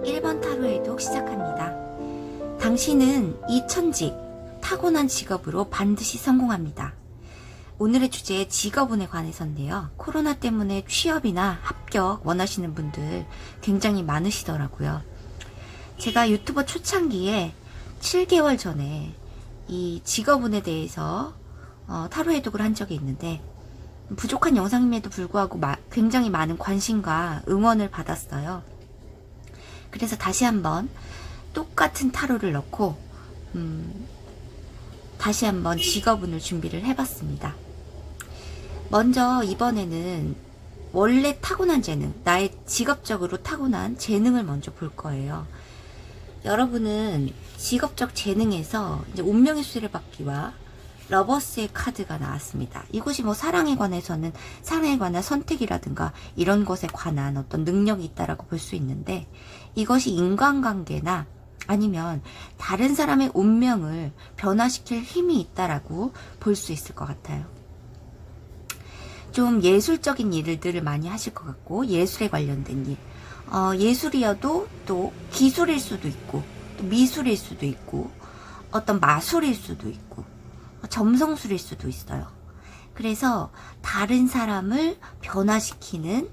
1번 타로 해독 시작합니다. 당신은 이 천직, 타고난 직업으로 반드시 성공합니다. 오늘의 주제 직업운에 관해서인데요. 코로나 때문에 취업이나 합격 원하시는 분들 굉장히 많으시더라고요. 제가 유튜버 초창기에 7개월 전에 이 직업운에 대해서 타로 해독을 한 적이 있는데 부족한 영상임에도 불구하고 굉장히 많은 관심과 응원을 받았어요. 그래서 다시 한번 똑같은 타로를 넣고 다시 한번 직업운을 준비를 해봤습니다. 먼저 이번에는 원래 타고난 재능, 나의 직업적으로 타고난 재능을 먼저 볼 거예요. 여러분은 직업적 재능에서 이제 운명의 수레바퀴와 러버스의 카드가 나왔습니다. 이것이 뭐 사랑에 관해서는 사랑에 관한 선택이라든가 이런 것에 관한 어떤 능력이 있다라고 볼 수 있는데, 이것이 인간관계나 아니면 다른 사람의 운명을 변화시킬 힘이 있다라고 볼 수 있을 것 같아요. 좀 예술적인 일들을 많이 하실 것 같고, 예술에 관련된 일, 예술이어도 또 기술일 수도 있고, 또 미술일 수도 있고, 어떤 마술일 수도 있고, 점성술일 수도 있어요. 그래서 다른 사람을 변화시키는,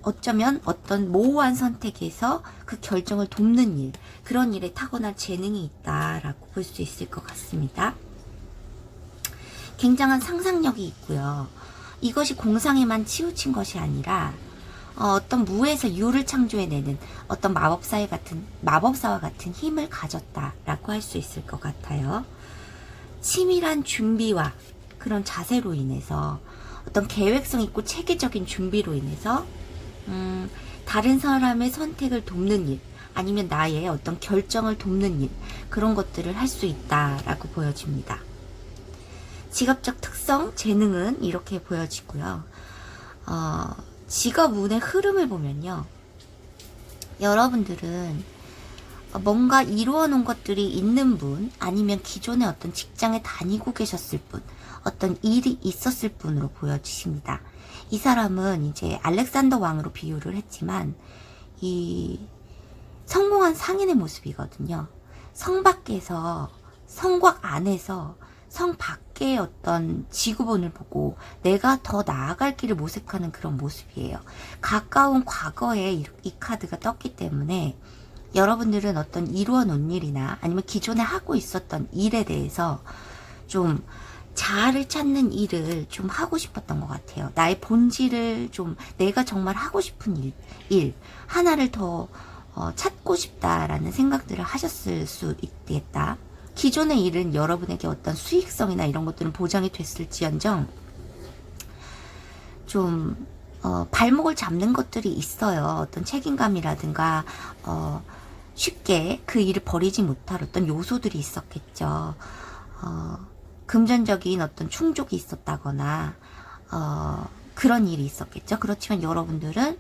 어쩌면 어떤 모호한 선택에서 그 결정을 돕는 일, 그런 일에 타고난 재능이 있다라고 볼 수 있을 것 같습니다. 굉장한 상상력이 있고요. 이것이 공상에만 치우친 것이 아니라 어떤 무에서 유를 창조해내는 어떤 마법사와 같은 힘을 가졌다라고 할 수 있을 것 같아요. 치밀한 준비와 그런 자세로 인해서, 어떤 계획성 있고 체계적인 준비로 인해서 다른 사람의 선택을 돕는 일, 아니면 나의 어떤 결정을 돕는 일, 그런 것들을 할 수 있다라고 보여집니다. 직업적 특성, 재능은 이렇게 보여지고요. 직업운의 흐름을 보면요, 여러분들은 뭔가 이루어 놓은 것들이 있는 분, 아니면 기존에 어떤 직장에 다니고 계셨을 분, 어떤 일이 있었을 분으로 보여지십니다. 이 사람은 이제 알렉산더 왕으로 비유를 했지만 이 성공한 상인의 모습이거든요. 성 밖에서, 성곽 안에서 성 밖의 어떤 직업운을 보고 내가 더 나아갈 길을 모색하는 그런 모습이에요. 가까운 과거에 이 카드가 떴기 때문에 여러분들은 어떤 이루어 놓은 일이나 아니면 기존에 하고 있었던 일에 대해서 좀 자아를 찾는 일을 좀 하고 싶었던 것 같아요. 나의 본질을 좀, 내가 정말 하고 싶은 일 하나를 더 찾고 싶다라는 생각들을 하셨을 수 있겠다. 기존의 일은 여러분에게 어떤 수익성이나 이런 것들은 보장이 됐을지언정 좀 발목을 잡는 것들이 있어요. 어떤 책임감이라든가 쉽게 그 일을 버리지 못할 어떤 요소들이 있었겠죠. 금전적인 어떤 충족이 있었다거나 그런 일이 있었겠죠. 그렇지만 여러분들은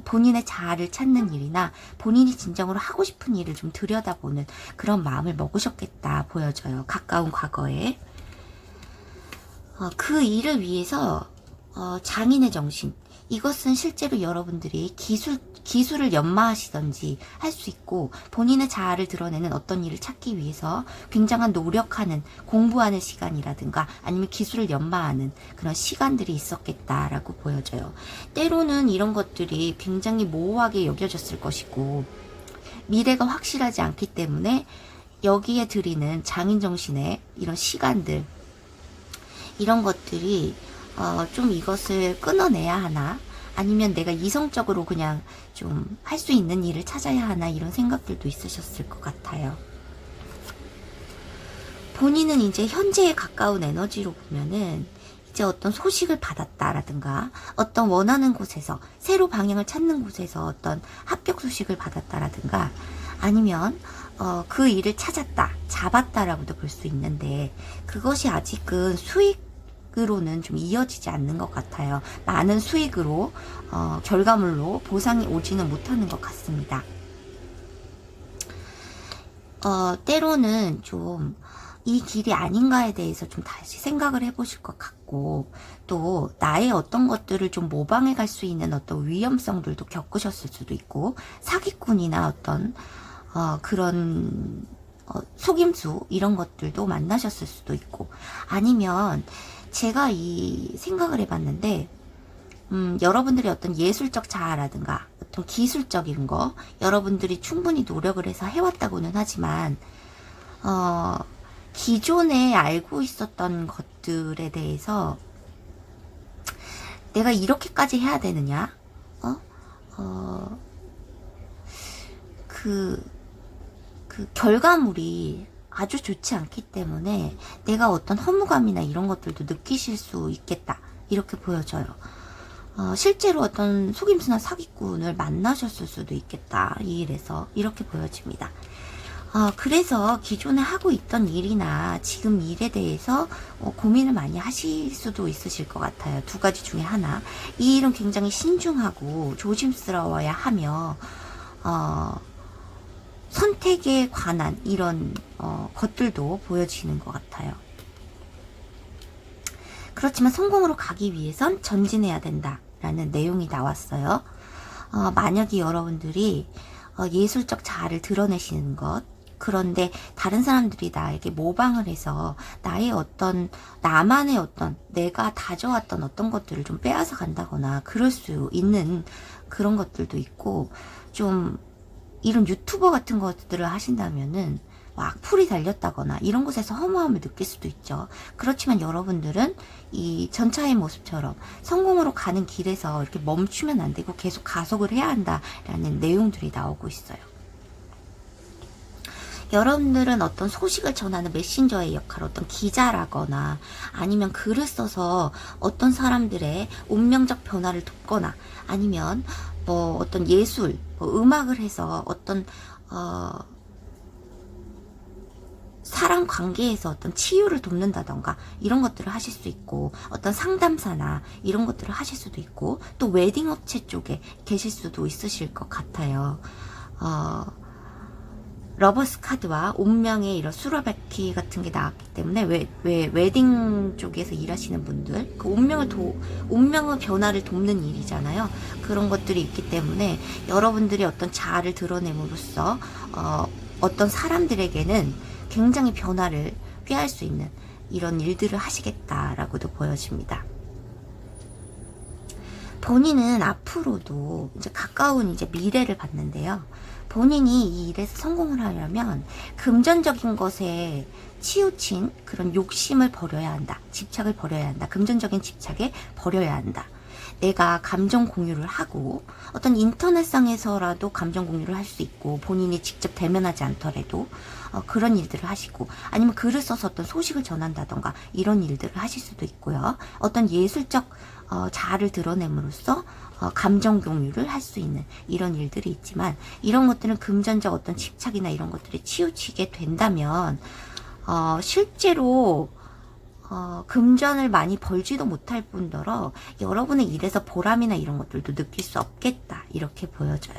본인의 자아를 찾는 일이나 본인이 진정으로 하고 싶은 일을 좀 들여다보는 그런 마음을 먹으셨겠다 보여져요. 가까운 과거에. 그 일을 위해서 장인의 정신, 이것은 실제로 여러분들이 기술을 연마하시던지 할 수 있고, 본인의 자아를 드러내는 어떤 일을 찾기 위해서 굉장한 노력하는, 공부하는 시간이라든가 아니면 기술을 연마하는 그런 시간들이 있었겠다라고 보여져요. 때로는 이런 것들이 굉장히 모호하게 여겨졌을 것이고 미래가 확실하지 않기 때문에 여기에 들이는 장인정신의 이런 시간들, 이런 것들이 좀 이것을 끊어내야 하나, 아니면 내가 이성적으로 그냥 좀 할 수 있는 일을 찾아야 하나, 이런 생각들도 있으셨을 것 같아요. 본인은 이제 현재에 가까운 에너지로 보면은 이제 어떤 소식을 받았다라든가 어떤 원하는 곳에서, 새로 방향을 찾는 곳에서 어떤 합격 소식을 받았다라든가 아니면 그 일을 찾았다, 잡았다라고도 볼 수 있는데, 그것이 아직은 수익으로는 좀 이어지지 않는 것 같아요. 많은 수익으로 결과물로 보상이 오지는 못하는 것 같습니다. 때로는 좀 이 길이 아닌가에 대해서 좀 다시 생각을 해보실 것 같고, 또 나의 어떤 것들을 좀 모방해 갈 수 있는 어떤 위험성들도 겪으셨을 수도 있고, 사기꾼이나 어떤 그런 속임수, 이런 것들도 만나셨을 수도 있고, 아니면 제가 이 생각을 해봤는데, 여러분들의 어떤 예술적 자아라든가 어떤 기술적인 거, 여러분들이 충분히 노력을 해서 해왔다고는 하지만 기존에 알고 있었던 것들에 대해서 내가 이렇게까지 해야 되느냐, 그 결과물이 아주 좋지 않기 때문에 내가 어떤 허무감이나 이런 것들도 느끼실 수 있겠다, 이렇게 보여져요. 실제로 어떤 속임수나 사기꾼을 만나셨을 수도 있겠다, 이 일에서, 이렇게 보여집니다. 그래서 기존에 하고 있던 일이나 지금 일에 대해서 고민을 많이 하실 수도 있으실 것 같아요. 두 가지 중에 하나. 이 일은 굉장히 신중하고 조심스러워야 하며 선택에 관한 이런 것들도 보여지는 것 같아요. 그렇지만 성공으로 가기 위해선 전진해야 된다라는 내용이 나왔어요. 만약에 여러분들이 예술적 자아를 드러내시는 것, 그런데 다른 사람들이 나에게 모방을 해서 나의 어떤, 나만의 어떤, 내가 다져왔던 어떤 것들을 좀 빼앗아 간다거나 그럴 수 있는 그런 것들도 있고, 좀 이런 유튜버 같은 것들을 하신다면은 악플이 달렸다거나 이런 곳에서 허무함을 느낄 수도 있죠. 그렇지만 여러분들은 이 전차의 모습처럼 성공으로 가는 길에서 이렇게 멈추면 안 되고 계속 가속을 해야 한다라는 내용들이 나오고 있어요. 여러분들은 어떤 소식을 전하는 메신저의 역할, 어떤 기자라거나 아니면 글을 써서 어떤 사람들의 운명적 변화를 돕거나, 아니면 뭐 어떤 예술, 뭐 음악을 해서 어떤 사람 관계에서 어떤 치유를 돕는다던가 이런 것들을 하실 수 있고, 어떤 상담사나 이런 것들을 하실 수도 있고, 또 웨딩 업체 쪽에 계실 수도 있으실 것 같아요. 러버스 카드와 운명의 이런 수라바키 같은 게 나왔기 때문에 왜 웨딩 쪽에서 일하시는 분들, 그 운명의 변화를 돕는 일이잖아요. 그런 것들이 있기 때문에 여러분들이 어떤 자아를 드러냄으로써 어떤 사람들에게는 굉장히 변화를 꾀할 수 있는 이런 일들을 하시겠다라고도 보여집니다. 본인은 앞으로도 이제 가까운 이제 미래를 봤는데요. 본인이 이 일에서 성공을 하려면 금전적인 것에 치우친 그런 욕심을 버려야 한다. 집착을 버려야 한다. 금전적인 집착에 버려야 한다. 내가 감정 공유를 하고, 어떤 인터넷상에서라도 감정 공유를 할 수 있고, 본인이 직접 대면하지 않더라도 그런 일들을 하시고, 아니면 글을 써서 어떤 소식을 전한다던가 이런 일들을 하실 수도 있고요. 어떤 예술적 자아를 드러냄으로써 감정 공유를 할 수 있는 이런 일들이 있지만, 이런 것들은 금전적 어떤 집착이나 이런 것들이 치우치게 된다면 실제로 금전을 많이 벌지도 못할 뿐더러 여러분의 일에서 보람이나 이런 것들도 느낄 수 없겠다, 이렇게 보여져요.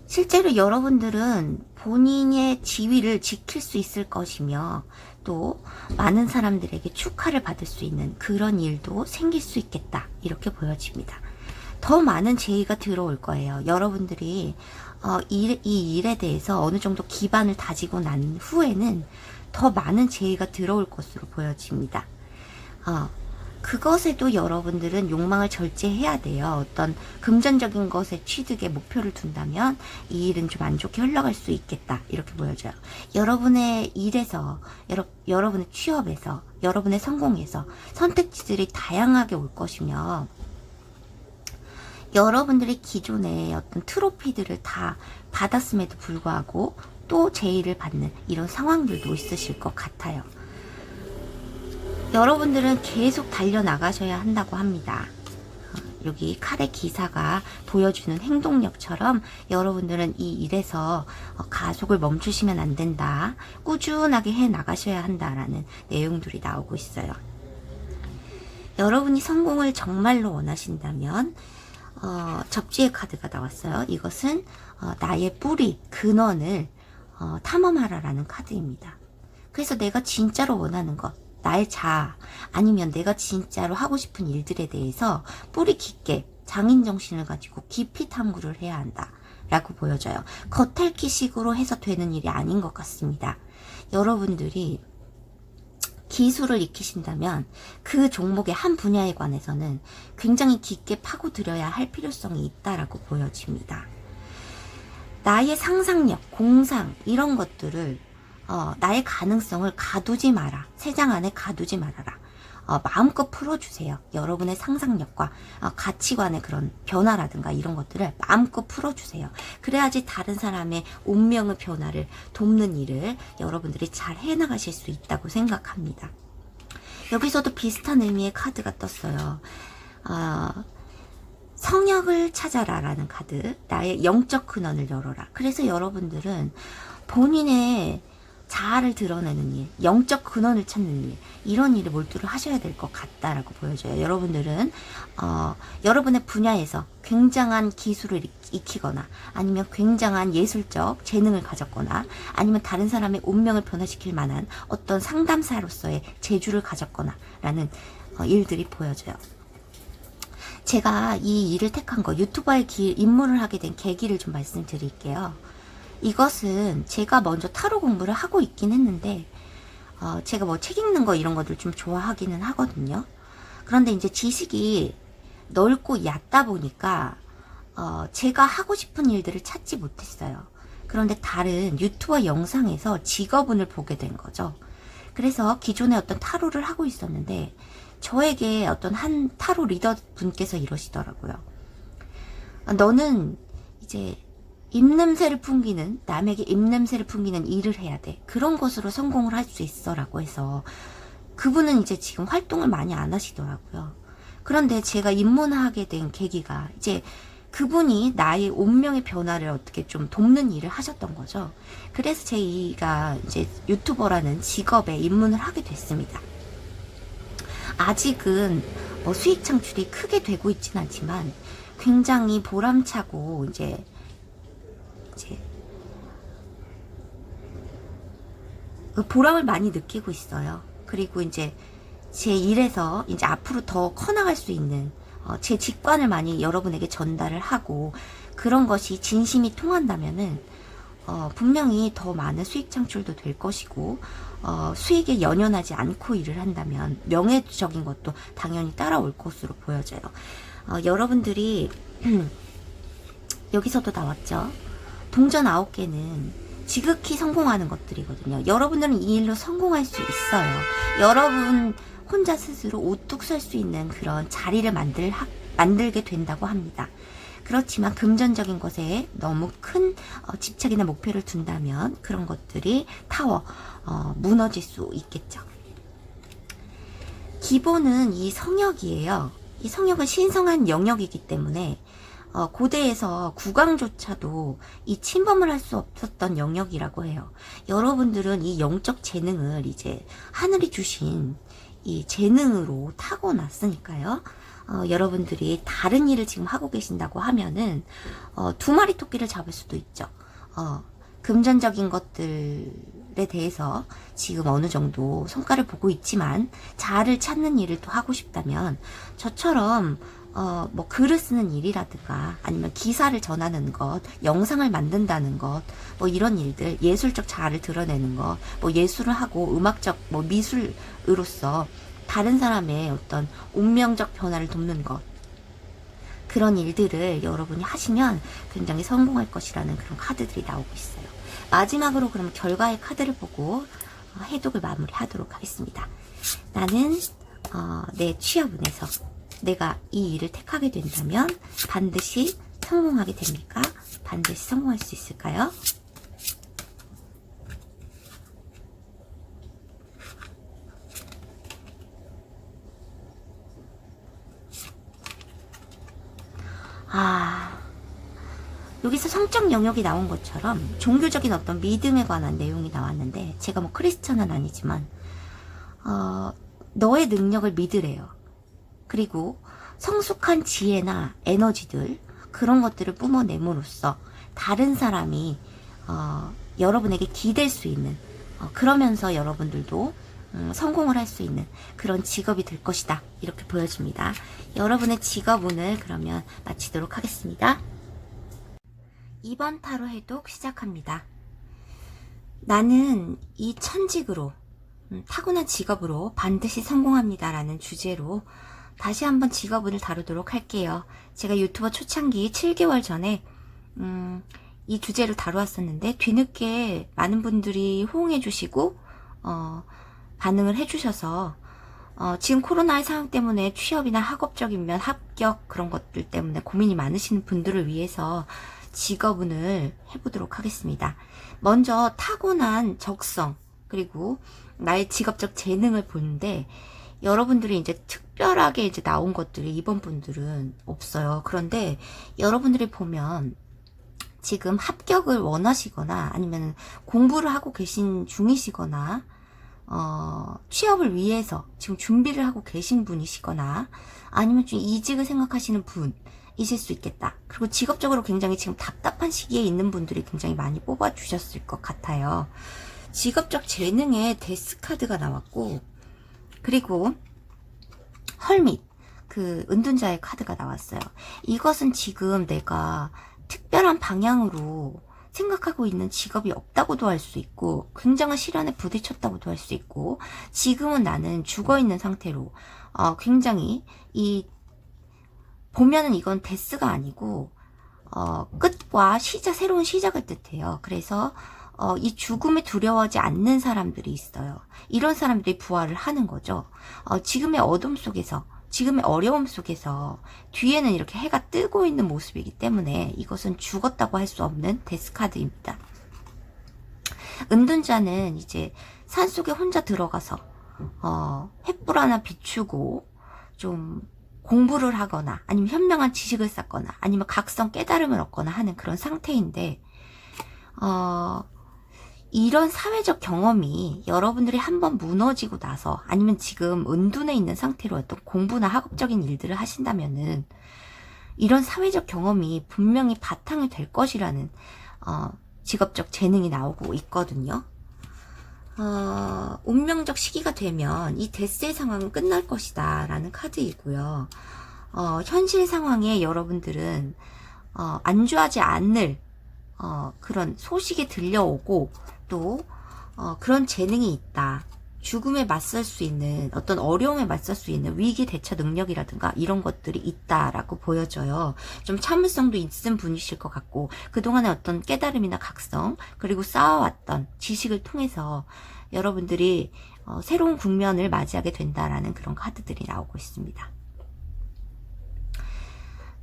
실제로 여러분들은 본인의 지위를 지킬 수 있을 것이며, 또 많은 사람들에게 축하를 받을 수 있는 그런 일도 생길 수 있겠다, 이렇게 보여집니다. 더 많은 제의가 들어올 거예요. 여러분들이 이 일에 대해서 어느 정도 기반을 다지고 난 후에는 더 많은 제의가 들어올 것으로 보여집니다. 그것에도 여러분들은 욕망을 절제해야 돼요. 어떤 금전적인 것에 취득에 목표를 둔다면 이 일은 좀 안 좋게 흘러갈 수 있겠다, 이렇게 보여져요. 여러분의 일에서, 여러분의 취업에서, 여러분의 성공에서 선택지들이 다양하게 올 것이며, 여러분들이 기존에 어떤 트로피들을 다 받았음에도 불구하고 또 제의를 받는 이런 상황들도 있으실 것 같아요. 여러분들은 계속 달려나가셔야 한다고 합니다. 여기 칼의 기사가 보여주는 행동력처럼 여러분들은 이 일에서 가속을 멈추시면 안 된다, 꾸준하게 해 나가셔야 한다라는 내용들이 나오고 있어요. 여러분이 성공을 정말로 원하신다면 접지의 카드가 나왔어요. 이것은 나의 뿌리, 근원을 탐험하라라는 카드입니다. 그래서 내가 진짜로 원하는 것, 나의 자아, 아니면 내가 진짜로 하고 싶은 일들에 대해서 뿌리 깊게 장인정신을 가지고 깊이 탐구를 해야 한다 라고 보여져요. 겉핥기식으로 해서 되는 일이 아닌 것 같습니다. 여러분들이 기술을 익히신다면 그 종목의 한 분야에 관해서는 굉장히 깊게 파고들여야 할 필요성이 있다라고 보여집니다. 나의 상상력, 공상 이런 것들을 나의 가능성을 가두지 마라. 세장 안에 가두지 말아라. 마음껏 풀어주세요. 여러분의 상상력과 가치관의 그런 변화라든가 이런 것들을 마음껏 풀어주세요. 그래야지 다른 사람의 운명의 변화를 돕는 일을 여러분들이 잘 해나가실 수 있다고 생각합니다. 여기서도 비슷한 의미의 카드가 떴어요. 성역을 찾아라 라는 카드, 나의 영적 근원을 열어라. 그래서 여러분들은 본인의 자아를 드러내는 일, 영적 근원을 찾는 일, 이런 일에 몰두를 하셔야 될 것 같다라고 보여져요. 여러분들은 여러분의 분야에서 굉장한 기술을 익히거나, 아니면 굉장한 예술적 재능을 가졌거나, 아니면 다른 사람의 운명을 변화시킬 만한 어떤 상담사로서의 재주를 가졌거나 라는 일들이 보여져요. 제가 이 일을 택한 거, 유튜버의 입문을 하게 된 계기를 좀 말씀드릴게요. 이것은 제가 먼저 타로 공부를 하고 있긴 했는데, 제가 뭐 책 읽는 거 이런 것들 좀 좋아하기는 하거든요. 그런데 이제 지식이 넓고 얕다 보니까 제가 하고 싶은 일들을 찾지 못했어요. 그런데 다른 유튜버 영상에서 직업운을 보게 된 거죠. 그래서 기존에 어떤 타로를 하고 있었는데 저에게 어떤 한 타로 리더 분께서 이러시더라고요. 너는 이제 입냄새를 풍기는, 남에게 입냄새를 풍기는 일을 해야 돼. 그런 것으로 성공을 할 수 있어 라고 해서, 그분은 이제 지금 활동을 많이 안 하시더라고요. 그런데 제가 입문하게 된 계기가 이제 그분이 나의 운명의 변화를 어떻게 좀 돕는 일을 하셨던 거죠. 그래서 제가 이제 유튜버라는 직업에 입문을 하게 됐습니다. 아직은 뭐 수익 창출이 크게 되고 있진 않지만 굉장히 보람차고 이제 보람을 많이 느끼고 있어요. 그리고 이제 제 일에서 이제 앞으로 더 커나갈 수 있는 제 직관을 많이 여러분에게 전달을 하고, 그런 것이 진심이 통한다면은 분명히 더 많은 수익 창출도 될 것이고, 수익에 연연하지 않고 일을 한다면 명예적인 것도 당연히 따라올 것으로 보여져요. 여러분들이 여기서도 나왔죠. 동전 9개는 지극히 성공하는 것들이거든요. 여러분들은 이 일로 성공할 수 있어요. 여러분 혼자 스스로 우뚝 설 수 있는 그런 자리를 만들게 된다고 합니다. 그렇지만 금전적인 것에 너무 큰 집착이나 목표를 둔다면 그런 것들이 무너질 수 있겠죠. 기본은 이 성역이에요. 이 성역은 신성한 영역이기 때문에 고대에서 국왕조차도 이 침범을 할 수 없었던 영역이라고 해요. 여러분들은 이 영적 재능을 이제 하늘이 주신 이 재능으로 타고났으니까요. 여러분들이 다른 일을 지금 하고 계신다고 하면은 두 마리 토끼를 잡을 수도 있죠. 금전적인 것들에 대해서 지금 어느 정도 성과를 보고 있지만 자아를 찾는 일을 또 하고 싶다면 저처럼 뭐 글을 쓰는 일이라든가 아니면 기사를 전하는 것, 영상을 만든다는 것, 뭐 이런 일들, 예술적 자아를 드러내는 것, 뭐 예술을 하고 음악적 뭐 미술으로서 다른 사람의 어떤 운명적 변화를 돕는 것, 그런 일들을 여러분이 하시면 굉장히 성공할 것이라는 그런 카드들이 나오고 있어요. 마지막으로 그럼 결과의 카드를 보고 해독을 마무리하도록 하겠습니다. 나는 내 취업운에서 내가 이 일을 택하게 된다면 반드시 성공하게 됩니까? 반드시 성공할 수 있을까요? 여기서 성적 영역이 나온 것처럼 종교적인 어떤 믿음에 관한 내용이 나왔는데, 제가 뭐 크리스천은 아니지만 너의 능력을 믿으래요. 그리고 성숙한 지혜나 에너지들, 그런 것들을 뿜어내므로써 다른 사람이 여러분에게 기댈 수 있는, 그러면서 여러분들도 성공을 할 수 있는 그런 직업이 될 것이다, 이렇게 보여집니다. 여러분의 직업운을 그러면 마치도록 하겠습니다. 2번 타로 해독 시작합니다. 나는 이 천직으로, 타고난 직업으로 반드시 성공합니다 라는 주제로 다시 한번 직업운을 다루도록 할게요. 제가 유튜버 초창기 7개월 전에 이 주제를 다루었었는데 뒤늦게 많은 분들이 호응해 주시고 반응을 해 주셔서 지금 코로나의 상황 때문에 취업이나 학업적인 면, 합격 그런 것들 때문에 고민이 많으신 분들을 위해서 직업운을 해보도록 하겠습니다. 먼저 타고난 적성, 그리고 나의 직업적 재능을 보는데, 여러분들이 이제 특별하게 이제 나온 것들이 이번 분들은 없어요. 그런데 여러분들이 보면 지금 합격을 원하시거나 아니면 공부를 하고 계신 중이시거나 취업을 위해서 지금 준비를 하고 계신 분이시거나 아니면 좀 이직을 생각하시는 분이실 수 있겠다. 그리고 직업적으로 굉장히 지금 답답한 시기에 있는 분들이 굉장히 많이 뽑아주셨을 것 같아요. 직업적 재능에 데스 카드가 나왔고, 그리고 헐밋, 그 은둔자의 카드가 나왔어요. 이것은 지금 내가 특별한 방향으로 생각하고 있는 직업이 없다고도 할 수 있고, 굉장한 시련에 부딪혔다고도 할 수 있고, 지금은 나는 죽어있는 상태로 굉장히 보면은 이건 데스가 아니고 끝과 새로운 시작을 뜻해요. 그래서 이 죽음에 두려워하지 않는 사람들이 있어요. 이런 사람들이 부활을 하는 거죠. 지금의 어둠 속에서, 지금의 어려움 속에서 뒤에는 이렇게 해가 뜨고 있는 모습이기 때문에 이것은 죽었다고 할 수 없는 데스카드입니다. 은둔자는 이제 산속에 혼자 들어가서 횃불 하나 비추고 좀 공부를 하거나 아니면 현명한 지식을 쌓거나 아니면 각성 깨달음을 얻거나 하는 그런 상태인데, 이런 사회적 경험이 여러분들이 한번 무너지고 나서 아니면 지금 은둔해 있는 상태로 어떤 공부나 학업적인 일들을 하신다면은 이런 사회적 경험이 분명히 바탕이 될 것이라는 직업적 재능이 나오고 있거든요. 운명적 시기가 되면 이 데스의 상황은 끝날 것이다 라는 카드이고요. 현실 상황에 여러분들은 안주하지 않을 그런 소식이 들려오고 또 그런 재능이 있다. 죽음에 맞설 수 있는, 어떤 어려움에 맞설 수 있는 위기 대처 능력이라든가 이런 것들이 있다라고 보여져요. 좀 참을성도 있은 분이실 것 같고, 그동안의 어떤 깨달음이나 각성, 그리고 쌓아왔던 지식을 통해서 여러분들이 새로운 국면을 맞이하게 된다라는 그런 카드들이 나오고 있습니다.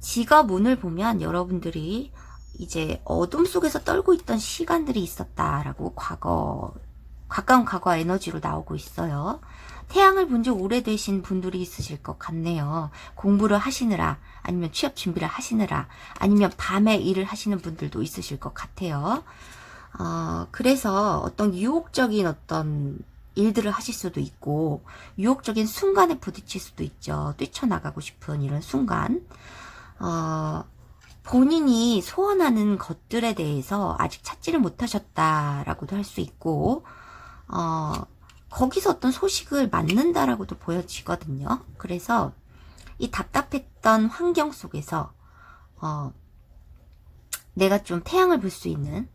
직업 운을 보면 여러분들이 이제 어둠 속에서 떨고 있던 시간들이 있었다라고 가까운 과거 에너지로 나오고 있어요. 태양을 본 지 오래되신 분들이 있으실 것 같네요. 공부를 하시느라, 아니면 취업 준비를 하시느라, 아니면 밤에 일을 하시는 분들도 있으실 것 같아요. 그래서 어떤 유혹적인 어떤 일들을 하실 수도 있고, 유혹적인 순간에 부딪힐 수도 있죠. 뛰쳐나가고 싶은 이런 순간. 본인이 소원하는 것들에 대해서 아직 찾지를 못하셨다라고도 할 수 있고, 거기서 어떤 소식을 맞는다라고도 보여지거든요. 그래서 이 답답했던 환경 속에서, 내가 좀 태양을 볼 수 있는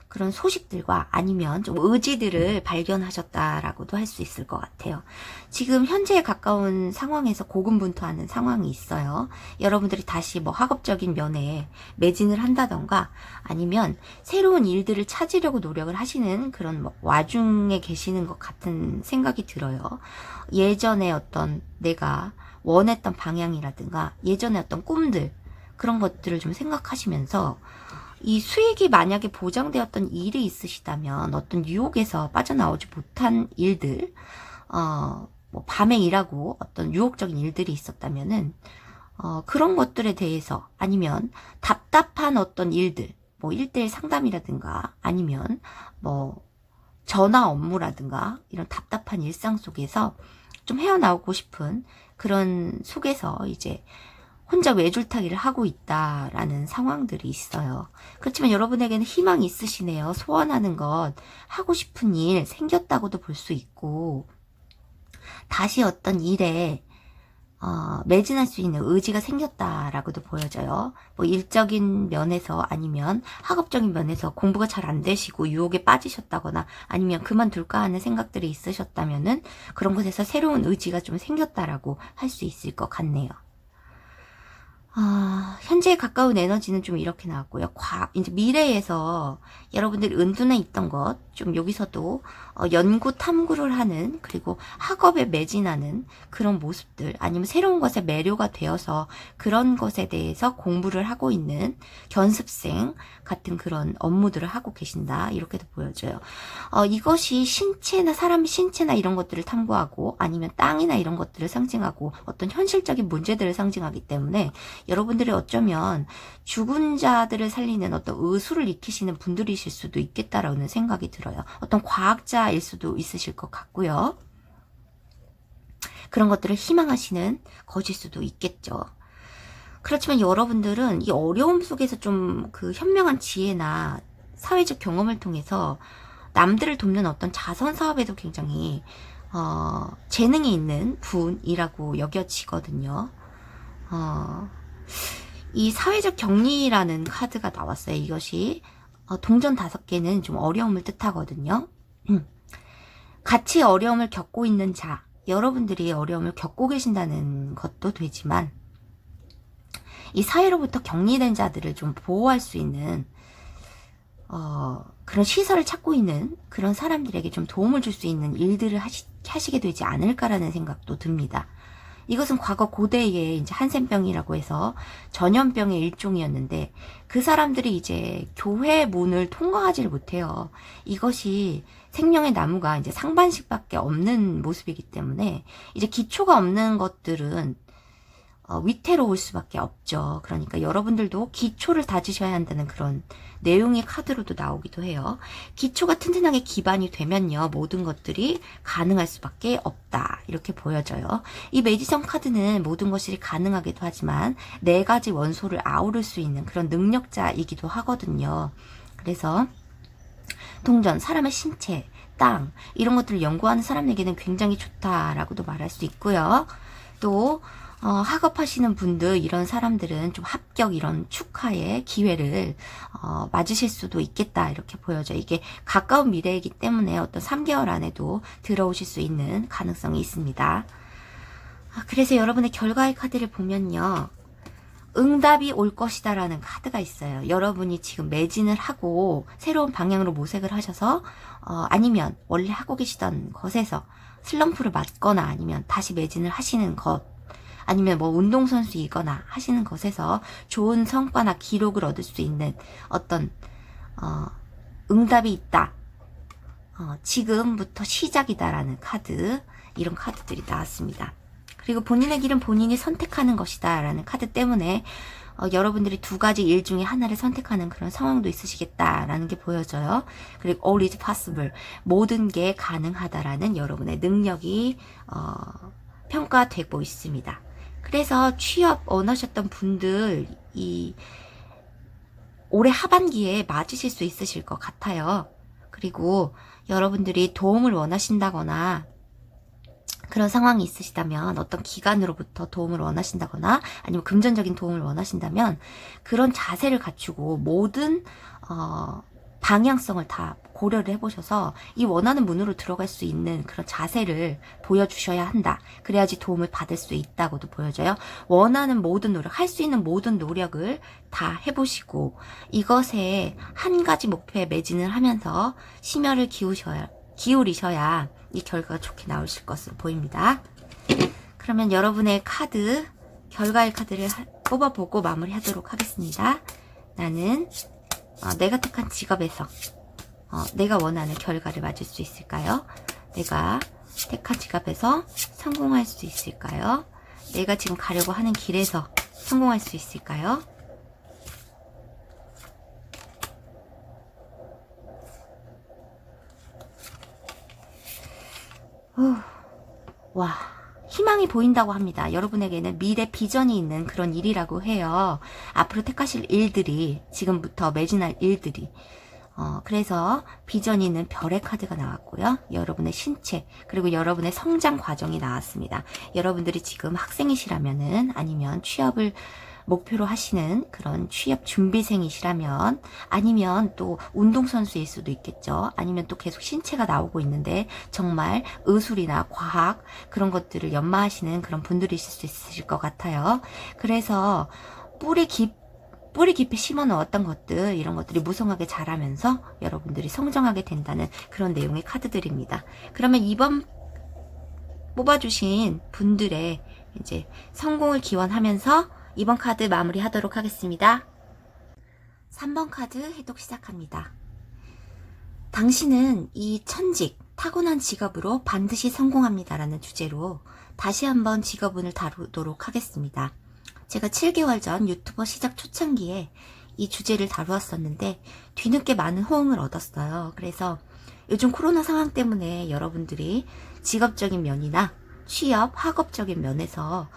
그런 소식들과 아니면 좀 의지들을 발견하셨다라고도 할 수 있을 것 같아요. 지금 현재에 가까운 상황에서 고군분투하는 상황이 있어요. 여러분들이 다시 뭐 학업적인 면에 매진을 한다던가 아니면 새로운 일들을 찾으려고 노력을 하시는 그런 뭐 와중에 계시는 것 같은 생각이 들어요. 예전에 어떤 내가 원했던 방향이라든가 예전에 어떤 꿈들 그런 것들을 좀 생각하시면서 이 수익이 만약에 보장되었던 일이 있으시다면 어떤 유혹에서 빠져나오지 못한 일들, 뭐 밤에 일하고 어떤 유혹적인 일들이 있었다면은, 그런 것들에 대해서 아니면 답답한 어떤 일들, 뭐 1대1 상담이라든가 아니면 뭐 전화 업무라든가 이런 답답한 일상 속에서 좀 헤어나오고 싶은 그런 속에서 이제 혼자 외줄타기를 하고 있다라는 상황들이 있어요. 그렇지만 여러분에게는 희망이 있으시네요. 소원하는 것, 하고 싶은 일 생겼다고도 볼 수 있고 다시 어떤 일에 매진할 수 있는 의지가 생겼다라고도 보여져요. 뭐 일적인 면에서 아니면 학업적인 면에서 공부가 잘 안 되시고 유혹에 빠지셨다거나 아니면 그만둘까 하는 생각들이 있으셨다면은 그런 곳에서 새로운 의지가 좀 생겼다라고 할 수 있을 것 같네요. 현재에 가까운 에너지는 좀 이렇게 나왔고요. 이제 미래에서 여러분들이 은둔해 있던 것, 좀 여기서도 연구 탐구를 하는, 그리고 학업에 매진하는 그런 모습들, 아니면 새로운 것에 매료가 되어서 그런 것에 대해서 공부를 하고 있는 견습생 같은 그런 업무들을 하고 계신다. 이렇게도 보여져요. 이것이 신체나 사람의 신체나 이런 것들을 탐구하고, 아니면 땅이나 이런 것들을 상징하고, 어떤 현실적인 문제들을 상징하기 때문에 여러분들이 어쩌면 죽은 자들을 살리는 어떤 의술을 익히시는 분들이실 수도 있겠다라는 생각이 들어요. 어떤 과학자일 수도 있으실 것 같고요. 그런 것들을 희망하시는 것일 수도 있겠죠. 그렇지만 여러분들은 이 어려움 속에서 좀 그 현명한 지혜나 사회적 경험을 통해서 남들을 돕는 어떤 자선 사업에도 굉장히 재능이 있는 분이라고 여겨지거든요. 이 사회적 격리라는 카드가 나왔어요. 이것이 동전 5개는 좀 어려움을 뜻하거든요. 같이 어려움을 겪고 있는 자, 여러분들이 어려움을 겪고 계신다는 것도 되지만 이 사회로부터 격리된 자들을 좀 보호할 수 있는 그런 시설을 찾고 있는 그런 사람들에게 좀 도움을 줄 수 있는 일들을 하시게 되지 않을까라는 생각도 듭니다. 이것은 과거 고대에 이제 한센병이라고 해서 전염병의 일종이었는데 그 사람들이 이제 교회 문을 통과하지를 못해요. 이것이 생명의 나무가 이제 상반씩밖에 없는 모습이기 때문에 이제 기초가 없는 것들은 위태로울 수밖에 없죠. 그러니까 여러분들도 기초를 다지셔야 한다는 그런 내용의 카드로도 나오기도 해요. 기초가 튼튼하게 기반이 되면요, 모든 것들이 가능할 수밖에 없다. 이렇게 보여져요. 이 매지성 카드는 모든 것이 가능하기도 하지만 4가지 원소를 아우를 수 있는 그런 능력자이기도 하거든요. 그래서 동전, 사람의 신체, 땅 이런 것들을 연구하는 사람에게는 굉장히 좋다라고도 말할 수 있고요. 또 학업하시는 분들 이런 사람들은 좀 합격 이런 축하의 기회를 맞으실 수도 있겠다 이렇게 보여져요. 이게 가까운 미래이기 때문에 어떤 3개월 안에도 들어오실 수 있는 가능성이 있습니다. 그래서 여러분의 결과의 카드를 보면요, 응답이 올 것이다 라는 카드가 있어요. 여러분이 지금 매진을 하고 새로운 방향으로 모색을 하셔서 아니면 원래 하고 계시던 것에서 슬럼프를 맞거나 아니면 다시 매진을 하시는 것, 아니면 뭐 운동선수이거나 하시는 것에서 좋은 성과나 기록을 얻을 수 있는 어떤 응답이 있다. 지금부터 시작이다라는 카드, 이런 카드들이 나왔습니다. 그리고 본인의 길은 본인이 선택하는 것이다 라는 카드 때문에 여러분들이 두 가지 일 중에 하나를 선택하는 그런 상황도 있으시겠다라는 게 보여져요. 그리고 all is possible, 모든 게 가능하다라는 여러분의 능력이 평가되고 있습니다. 그래서 취업 원하셨던 분들 이 올해 하반기에 맞으실 수 있으실 것 같아요. 그리고 여러분들이 도움을 원하신다거나 그런 상황이 있으시다면, 어떤 기관으로부터 도움을 원하신다거나 아니면 금전적인 도움을 원하신다면 그런 자세를 갖추고 모든 방향성을 다 고려를 해보셔서 이 원하는 문으로 들어갈 수 있는 그런 자세를 보여주셔야 한다. 그래야지 도움을 받을 수 있다고도 보여져요. 원하는 모든 노력, 할 수 있는 모든 노력을 다 해보시고 이것에 한 가지 목표에 매진을 하면서 심혈을 기울이셔야 이 결과가 좋게 나오실 것으로 보입니다. 그러면 여러분의 카드, 결과의 카드를 뽑아보고 마무리하도록 하겠습니다. 나는 내가 택한 직업에서 내가 원하는 결과를 맞을 수 있을까요? 내가 택한 직업에서 성공할 수 있을까요? 내가 지금 가려고 하는 길에서 성공할 수 있을까요? 와, 희망이 보인다고 합니다. 여러분에게는 미래 비전이 있는 그런 일이라고 해요. 앞으로 택하실 일들이, 지금부터 매진할 일들이. 그래서 비전이 있는 별의 카드가 나왔고요. 여러분의 신체, 그리고 여러분의 성장 과정이 나왔습니다. 여러분들이 지금 학생이시라면은, 아니면 취업을 목표로 하시는 그런 취업 준비생이시라면, 아니면 또 운동선수일 수도 있겠죠. 아니면 또 계속 신체가 나오고 있는데 정말 의술이나 과학 그런 것들을 연마하시는 그런 분들이실 수 있으실 것 같아요. 그래서 뿌리 깊이 심어 넣었던 것들, 이런 것들이 무성하게 자라면서 여러분들이 성장하게 된다는 그런 내용의 카드들입니다. 그러면 이번 뽑아주신 분들의 이제 성공을 기원하면서 이번 카드 마무리하도록 하겠습니다. 3번 카드 해독 시작합니다. 당신은 이 천직, 타고난 직업으로 반드시 성공합니다라는 주제로 다시 한번 직업운을 다루도록 하겠습니다. 제가 7개월 전 유튜버 시작 초창기에 이 주제를 다루었었는데 뒤늦게 많은 호응을 얻었어요. 그래서 요즘 코로나 상황 때문에 여러분들이 직업적인 면이나 취업, 학업적인 면에서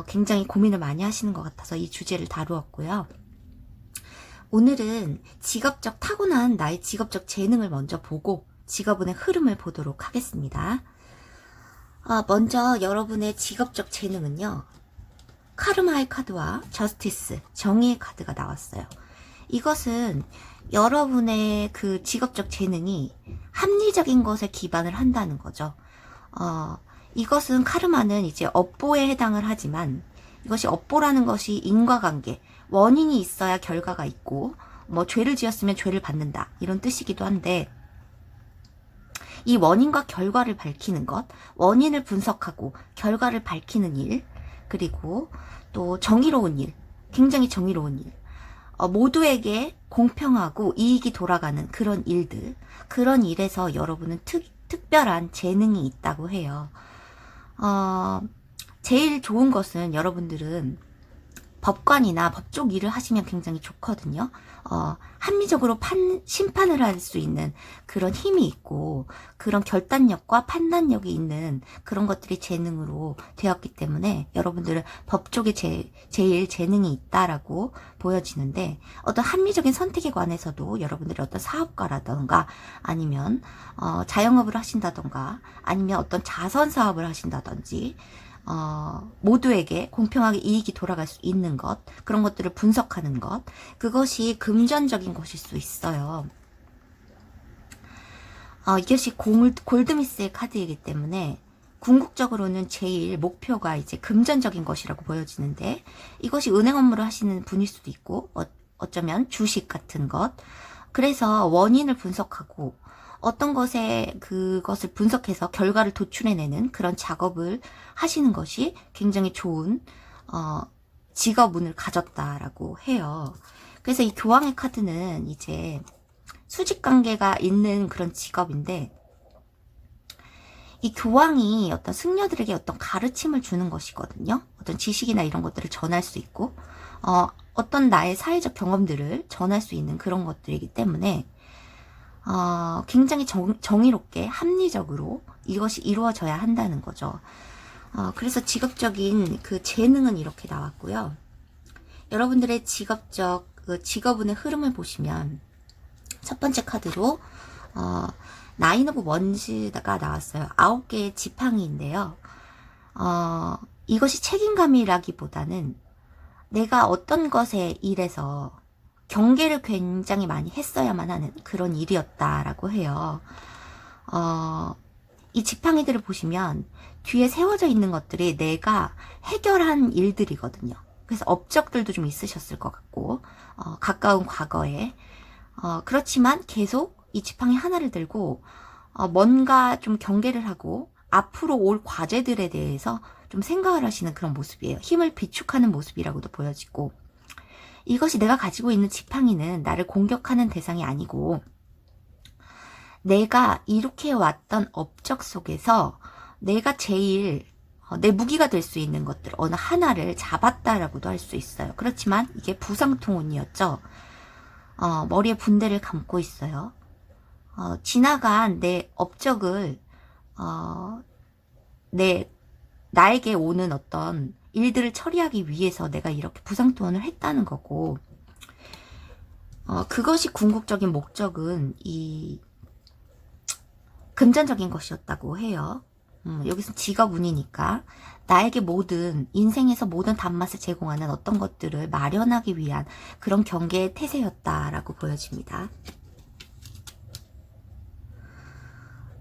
굉장히 고민을 많이 하시는 것 같아서 이 주제를 다루었고요. 오늘은 직업적 타고난 나의 직업적 재능을 먼저 보고 직업운의 흐름을 보도록 하겠습니다. 먼저 여러분의 직업적 재능은요, 카르마의 카드와 저스티스, 정의의 카드가 나왔어요. 이것은 여러분의 그 직업적 재능이 합리적인 것에 기반을 한다는 거죠. 이것은 카르마는 이제 업보에 해당을 하지만, 이것이 업보라는 것이 인과관계, 원인이 있어야 결과가 있고, 뭐 죄를 지었으면 죄를 받는다 이런 뜻이기도 한데, 이 원인과 결과를 밝히는 것, 원인을 분석하고 결과를 밝히는 일, 그리고 또 정의로운 일, 굉장히 정의로운 일, 모두에게 공평하고 이익이 돌아가는 그런 일들, 그런 일에서 여러분은 특별한 재능이 있다고 해요. 제일 좋은 것은 여러분들은 법관이나 법적 일을 하시면 굉장히 좋거든요. 합리적으로 심판을 할 수 있는 그런 힘이 있고 그런 결단력과 판단력이 있는 그런 것들이 재능으로 되었기 때문에 여러분들은 법 쪽에 제일 재능이 있다라고 보여지는데, 어떤 합리적인 선택에 관해서도 여러분들이 어떤 사업가라던가 아니면 자영업을 하신다던가 아니면 어떤 자선 사업을 하신다든지 모두에게 공평하게 이익이 돌아갈 수 있는 것, 그런 것들을 분석하는 것, 그것이 금전적인 것일 수 있어요. 이것이 골드미스의 카드이기 때문에 궁극적으로는 제일 목표가 이제 금전적인 것이라고 보여지는데, 이것이 은행 업무를 하시는 분일 수도 있고 어쩌면 주식 같은 것. 그래서 원인을 분석하고 어떤 것에 그것을 분석해서 결과를 도출해내는 그런 작업을 하시는 것이 굉장히 좋은 직업운을 가졌다라고 해요. 그래서 이 교황의 카드는 이제 수직 관계가 있는 그런 직업인데, 이 교황이 어떤 승려들에게 어떤 가르침을 주는 것이거든요. 어떤 지식이나 이런 것들을 전할 수 있고, 어떤 나의 사회적 경험들을 전할 수 있는 그런 것들이기 때문에, 굉장히 정의롭게 합리적으로 이것이 이루어져야 한다는 거죠. 그래서 직업적인 그 재능은 이렇게 나왔고요. 여러분들의 직업운의 흐름을 보시면 첫 번째 카드로 나인 오브 원즈가 나왔어요. 9개의 지팡이인데요. 이것이 책임감이라기보다는 내가 어떤 것에 일해서 경계를 굉장히 많이 했어야만 하는 그런 일이었다라고 해요. 이 지팡이들을 보시면 뒤에 세워져 있는 것들이 내가 해결한 일들이거든요. 그래서 업적들도 좀 있으셨을 것 같고, 가까운 과거에. 그렇지만 계속 이 지팡이 하나를 들고 뭔가 좀 경계를 하고 앞으로 올 과제들에 대해서 좀 생각을 하시는 그런 모습이에요. 힘을 비축하는 모습이라고도 보여지고, 이것이 내가 가지고 있는 지팡이는 나를 공격하는 대상이 아니고 내가 이렇게 왔던 업적 속에서 내가 제일 내 무기가 될 수 있는 것들 어느 하나를 잡았다라고도 할 수 있어요. 그렇지만 이게 부상통운이었죠. 머리에 분대를 감고 있어요. 지나간 내 업적을 나에게 오는 어떤 일들을 처리하기 위해서 내가 이렇게 부상통원을 했다는 거고, 그것이 궁극적인 목적은 이 금전적인 것이었다고 해요. 여기서 직업운이니까 나에게 모든 인생에서 모든 단맛을 제공하는 어떤 것들을 마련하기 위한 그런 경계의 태세였다라고 보여집니다.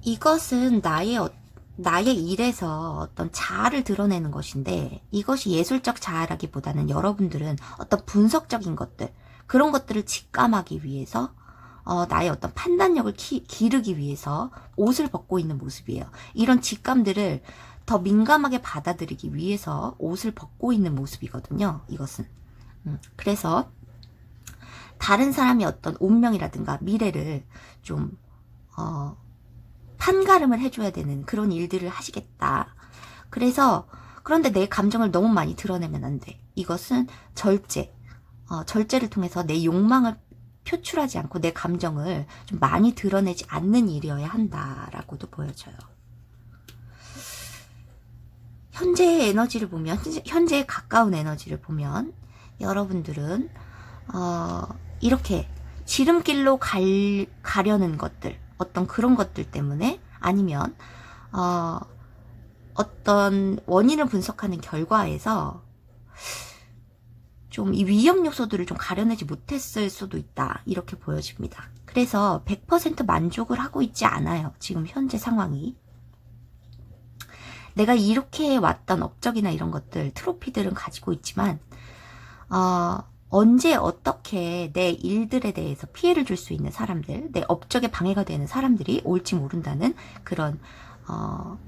이것은 나의 일에서 어떤 자아를 드러내는 것인데, 이것이 예술적 자아라기보다는 여러분들은 어떤 분석적인 것들, 그런 것들을 직감하기 위해서 나의 어떤 판단력을 기르기 위해서 옷을 벗고 있는 모습이에요. 이런 직감들을 더 민감하게 받아들이기 위해서 옷을 벗고 있는 모습이거든요. 이것은. 그래서 다른 사람의 어떤 운명이라든가 미래를 좀 판가름을 해줘야 되는 그런 일들을 하시겠다. 그런데 내 감정을 너무 많이 드러내면 안 돼. 이것은 절제를 통해서 내 욕망을 표출하지 않고 내 감정을 좀 많이 드러내지 않는 일이어야 한다라고도 보여져요. 현재의 에너지를 보면, 현재에 가까운 에너지를 보면 여러분들은 이렇게 지름길로 가려는 것들, 어떤 그런 것들 때문에, 아니면 어떤 원인을 분석하는 결과에서 좀 이 위험 요소들을 좀 가려내지 못했을 수도 있다, 이렇게 보여집니다. 그래서 100% 만족을 하고 있지 않아요. 지금 현재 상황이. 내가 이렇게 왔던 업적이나 이런 것들, 트로피들은 가지고 있지만 언제 어떻게 내 일들에 대해서 피해를 줄 수 있는 사람들, 내 업적에 방해가 되는 사람들이 올지 모른다는 그런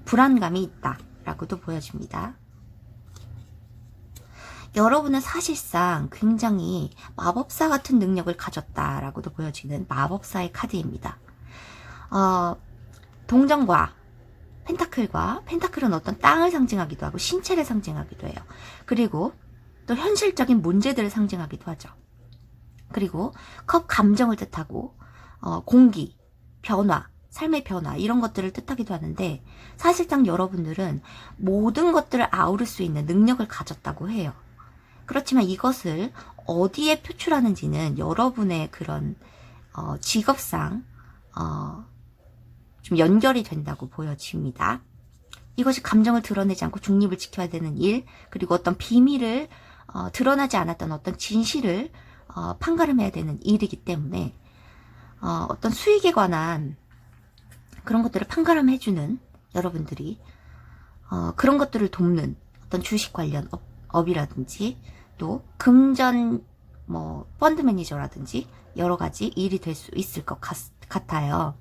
불안감이 있다라고도 보여집니다. 여러분은 사실상 굉장히 마법사 같은 능력을 가졌다라고도 보여지는 마법사의 카드입니다. 동전과 펜타클은 어떤 땅을 상징하기도 하고 신체를 상징하기도 해요. 그리고 또 현실적인 문제들을 상징하기도 하죠. 그리고 컵, 감정을 뜻하고 공기, 변화, 삶의 변화, 이런 것들을 뜻하기도 하는데, 사실상 여러분들은 모든 것들을 아우를 수 있는 능력을 가졌다고 해요. 그렇지만 이것을 어디에 표출하는지는 여러분의 그런 직업상 좀 연결이 된다고 보여집니다. 이것이 감정을 드러내지 않고 중립을 지켜야 되는 일, 그리고 어떤 비밀을 드러나지 않았던 어떤 진실을 판가름해야 되는 일이기 때문에 어떤 수익에 관한 그런 것들을 판가름해주는 여러분들이 그런 것들을 돕는 어떤 주식 관련 업이라든지 또 금전 펀드 매니저라든지 여러 가지 일이 될 수 있을 것 같아요.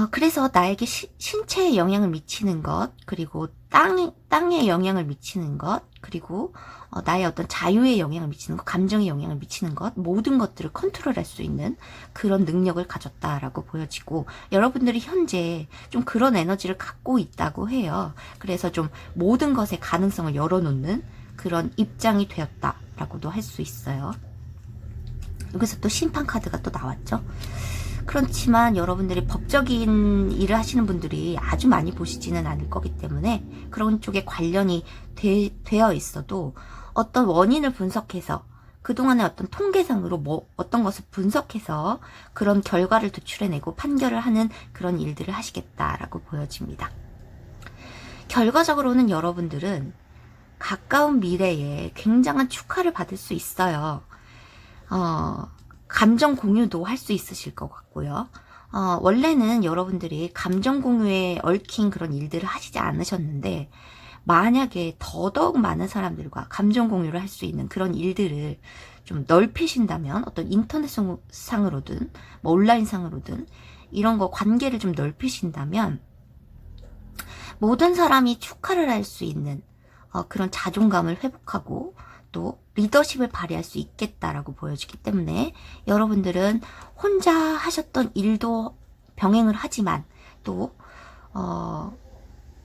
그래서 나에게 신체에 영향을 미치는 것, 그리고 땅에 영향을 미치는 것, 그리고 나의 어떤 자유에 영향을 미치는 것, 감정에 영향을 미치는 것, 모든 것들을 컨트롤할 수 있는 그런 능력을 가졌다라고 보여지고, 여러분들이 현재 좀 그런 에너지를 갖고 있다고 해요. 그래서 좀 모든 것의 가능성을 열어놓는 그런 입장이 되었다라고도 할 수 있어요. 여기서 또 심판 카드가 또 나왔죠. 그렇지만 여러분들이 법적인 일을 하시는 분들이 아주 많이 보시지는 않을 거기 때문에 그런 쪽에 관련이 되어 있어도 어떤 원인을 분석해서 그동안의 어떤 통계상으로 어떤 것을 분석해서 그런 결과를 도출해내고 판결을 하는 그런 일들을 하시겠다라고 보여집니다. 결과적으로는 여러분들은 가까운 미래에 굉장한 축하를 받을 수 있어요. 감정 공유도 할 수 있으실 것 같고요. 원래는 여러분들이 감정 공유에 얽힌 그런 일들을 하시지 않으셨는데, 만약에 더더욱 많은 사람들과 감정 공유를 할 수 있는 그런 일들을 좀 넓히신다면, 어떤 인터넷 상으로든 뭐 온라인 상으로든 이런 거 관계를 좀 넓히신다면 모든 사람이 축하를 할 수 있는 그런 자존감을 회복하고 또 리더십을 발휘할 수 있겠다라고 보여지기 때문에 여러분들은 혼자 하셨던 일도 병행을 하지만 또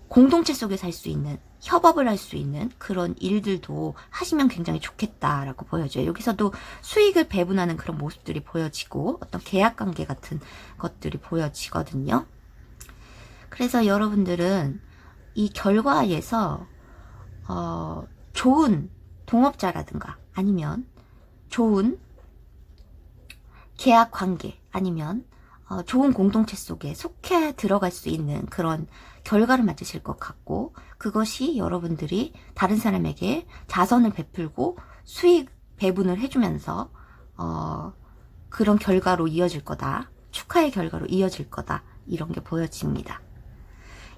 공동체 속에서 할 수 있는, 협업을 할 수 있는 그런 일들도 하시면 굉장히 좋겠다라고 보여져요. 여기서도 수익을 배분하는 그런 모습들이 보여지고 어떤 계약관계 같은 것들이 보여지거든요. 그래서 여러분들은 이 결과에서 좋은 동업자라든가 아니면 좋은 계약 관계 아니면 좋은 공동체 속에 속해 들어갈 수 있는 그런 결과를 맞으실 것 같고, 그것이 여러분들이 다른 사람에게 자선을 베풀고 수익 배분을 해주면서 그런 결과로 이어질 거다, 축하의 결과로 이어질 거다, 이런 게 보여집니다.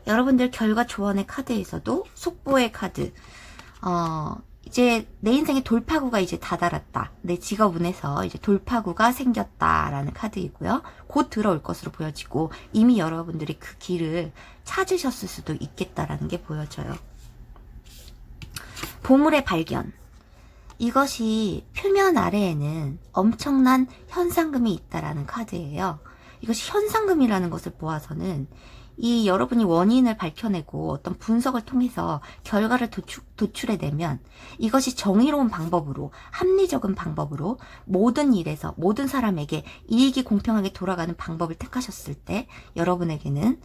여러분들 결과 조언의 카드에서도 속보의 카드, 이제 내 인생의 돌파구가 이제 다다랐다. 내 직업운에서 이제 돌파구가 생겼다라는 카드이고요. 곧 들어올 것으로 보여지고 이미 여러분들이 그 길을 찾으셨을 수도 있겠다라는 게 보여져요. 보물의 발견. 이것이 표면 아래에는 엄청난 현상금이 있다라는 카드예요. 이것이 현상금이라는 것을 보아서는 이 여러분이 원인을 밝혀내고 어떤 분석을 통해서 결과를 도출해내면 이것이 정의로운 방법으로, 합리적인 방법으로 모든 일에서 모든 사람에게 이익이 공평하게 돌아가는 방법을 택하셨을 때 여러분에게는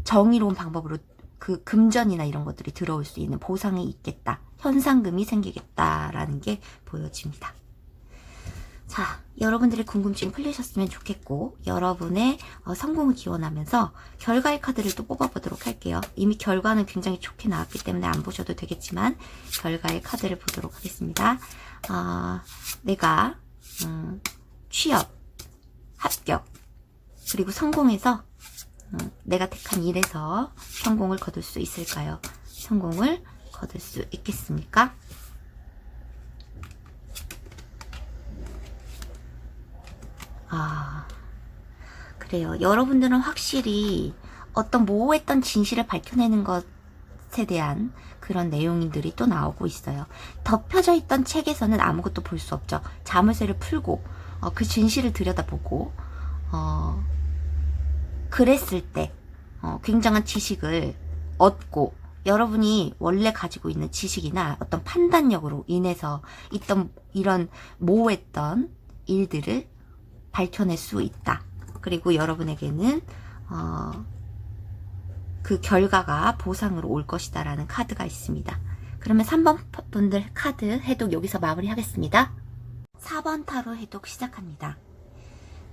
정의로운 방법으로 그 금전이나 이런 것들이 들어올 수 있는 보상이 있겠다, 현상금이 생기겠다라는 게 보여집니다. 자, 여러분들의 궁금증이 풀리셨으면 좋겠고, 여러분의 성공을 기원하면서 결과의 카드를 또 뽑아보도록 할게요. 이미 결과는 굉장히 좋게 나왔기 때문에 안 보셔도 되겠지만 결과의 카드를 보도록 하겠습니다. 내가 취업, 합격, 그리고 성공해서 내가 택한 일에서 성공을 거둘 수 있을까요? 성공을 거둘 수 있겠습니까? 그래요. 여러분들은 확실히 어떤 모호했던 진실을 밝혀내는 것에 대한 그런 내용들이 또 나오고 있어요. 덮여져 있던 책에서는 아무것도 볼 수 없죠. 자물쇠를 풀고 그 진실을 들여다보고 그랬을 때 굉장한 지식을 얻고, 여러분이 원래 가지고 있는 지식이나 어떤 판단력으로 인해서 있던 이런 모호했던 일들을 밝혀낼 수 있다. 그리고 여러분에게는 그 결과가 보상으로 올 것이다 라는 카드가 있습니다. 그러면 3번 분들 카드 해독 여기서 마무리하겠습니다. 4번 타로 해독 시작합니다.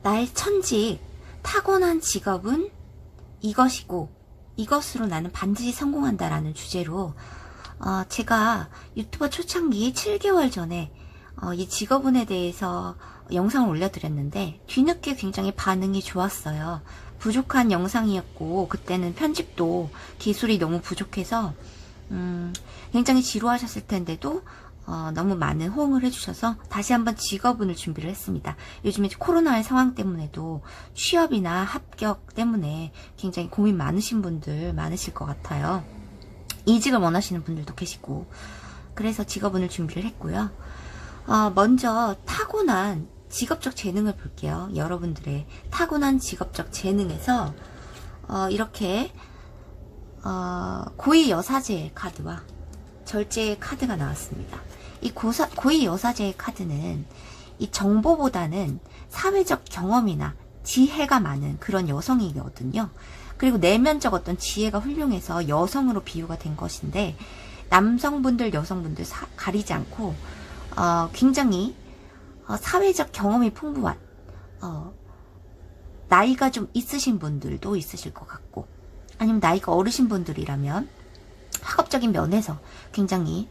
나의 천직, 타고난 직업은 이것이고 이것으로 나는 반드시 성공한다 라는 주제로 제가 유튜버 초창기 7개월 전에 이 직업운에 대해서 영상을 올려드렸는데 뒤늦게 굉장히 반응이 좋았어요. 부족한 영상이었고 그때는 편집도 기술이 너무 부족해서 굉장히 지루하셨을 텐데도 너무 많은 호응을 해주셔서 다시 한번 직업운을 준비를 했습니다. 요즘에 코로나의 상황 때문에도 취업이나 합격 때문에 굉장히 고민 많으신 분들 많으실 것 같아요. 이직을 원하시는 분들도 계시고, 그래서 직업운을 준비를 했고요. 먼저 타고난 직업적 재능을 볼게요. 여러분들의 타고난 직업적 재능에서 이렇게 고위 여사제의 카드와 절제의 카드가 나왔습니다. 이 고위 여사제의 카드는 이 정보보다는 사회적 경험이나 지혜가 많은 그런 여성이거든요. 그리고 내면적 어떤 지혜가 훌륭해서 여성으로 비유가 된 것인데, 남성분들, 여성분들 가리지 않고 굉장히 사회적 경험이 풍부한 나이가 좀 있으신 분들도 있으실 것 같고, 아니면 나이가 어르신 분들이라면 학업적인 면에서 굉장히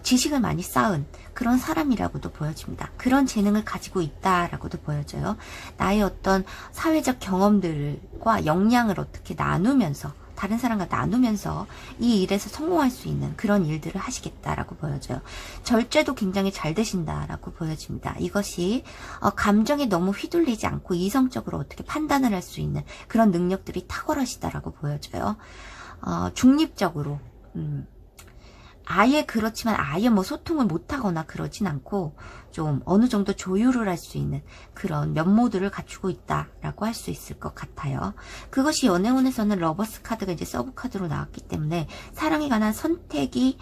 지식을 많이 쌓은 그런 사람이라고도 보여집니다. 그런 재능을 가지고 있다라고도 보여져요. 나의 어떤 사회적 경험들과 역량을 어떻게 나누면서, 다른 사람과 나누면서 이 일에서 성공할 수 있는 그런 일들을 하시겠다라고 보여져요. 절제도 굉장히 잘 되신다라고 보여집니다. 이것이 감정에 너무 휘둘리지 않고 이성적으로 어떻게 판단을 할 수 있는 그런 능력들이 탁월하시다라고 보여져요. 중립적으로 아예 그렇지만 아예 뭐 소통을 못하거나 그러진 않고 좀 어느 정도 조율을 할 수 있는 그런 면모들을 갖추고 있다라고 할 수 있을 것 같아요. 그것이 연애운에서는 러버스 카드가 이제 서브 카드로 나왔기 때문에 사랑에 관한 선택이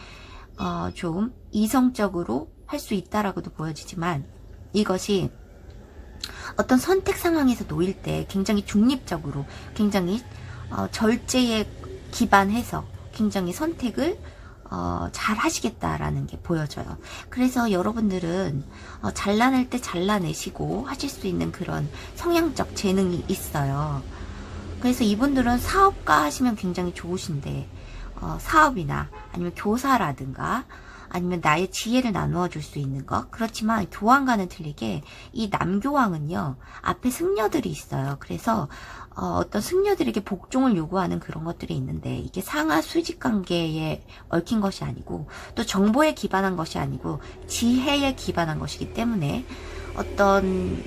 좀 이성적으로 할 수 있다라고도 보여지지만, 이것이 어떤 선택 상황에서 놓일 때 굉장히 중립적으로, 굉장히 절제에 기반해서 굉장히 선택을 잘 하시겠다라는 게 보여져요. 그래서 여러분들은 잘라낼 때 잘라내시고 하실 수 있는 그런 성향적 재능이 있어요. 그래서 이분들은 사업가 하시면 굉장히 좋으신데, 사업이나 아니면 교사라든가 아니면 나의 지혜를 나누어 줄 수 있는 것. 그렇지만 교황과는 틀리게 이 남교황은요, 앞에 승려들이 있어요. 그래서 어떤 승려들에게 복종을 요구하는 그런 것들이 있는데, 이게 상하 수직 관계에 얽힌 것이 아니고 또 정보에 기반한 것이 아니고 지혜에 기반한 것이기 때문에 어떤